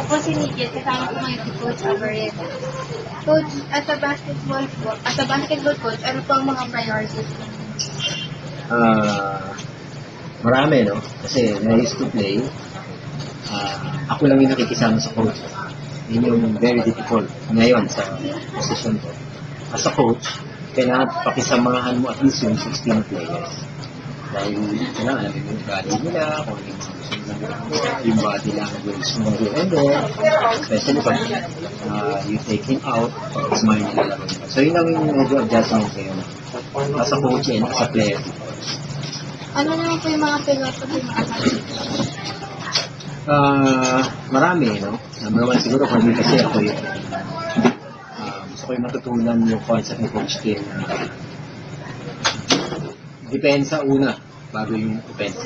po si Nigel, kasama ko ngayon si Coach Alvarez. Coach, as a basketball coach, ano po ang mga priorities mo? Marami, no? Kasi when I used to play, ako lang yung nakikisama sa coach. Yun yung very difficult ngayon sa position ko. As a coach, kailangan pakisamahan mo at least yung 16 players. Dahil kailangan alam mo yung ugali nila, kung yung body language mo and then, especially pag you take him out, smile nila lang. So yun lang yung medyo adjustment kayo as a coach and as a player. Ano naman po yung mga philosophy mo as a coach? Marami, no? Number one, siguro for me kasi ako yung gusto ko yung matutunan yung concept ni Coach Kim na depensa una bago yung offense.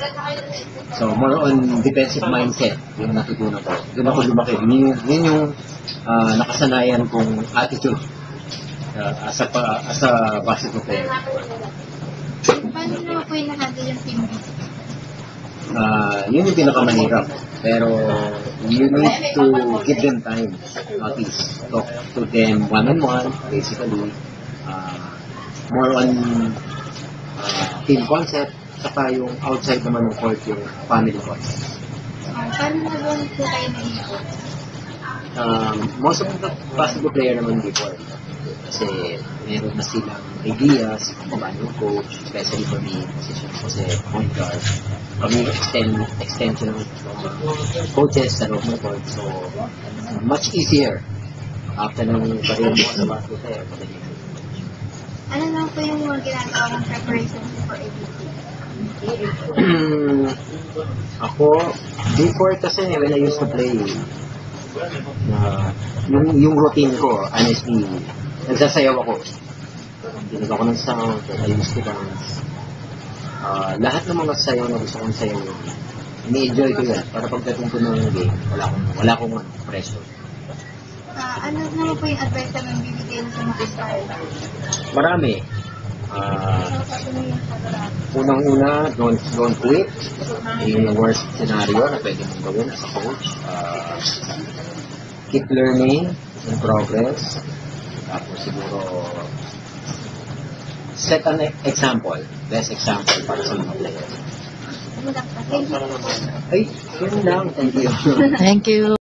So, more on defensive mindset yung natutunan ko. Doon ako lumaki. Yun yung nakasanayan kong attitude as a basketball player. Paano naman po yung nahandle yung team? Yun yung pinakamahirap. Pero you need to give them time. At least talk to them one-on-one, basically. More on team concept, saka yung outside naman ng court, yung family concept. Paano naman po kayo naging coach? Most of the basketball player naman before. Kasi meron na silang ideas kung paano yung coach, especially for me, position kasi point guard. Kami extension ng coaches sa loob ng court. So, much easier after ng career mo sa basketball player. Ano naman po yung mga ginagawa ng preparation for ABT? Ako, before kasi when I used to play, yung routine ko, honestly, nagsasayaw ako. Dinig ako ng sound, I used to dance. Lahat ng mga sayaw na gusto kong sayaw, ini-enjoy ko yan. Para pagdating ko ng game, wala akong pressure. Ano naman po yung advice na bibigay sa mga style? Marami. Unang-una, don't quit. Yung worst scenario na pwede mong gawin as a coach. Keep learning in progress. Tapos siguro set an example. Best example para sa mga players. Thank you. Ay, yun lang. Thank you. Thank you.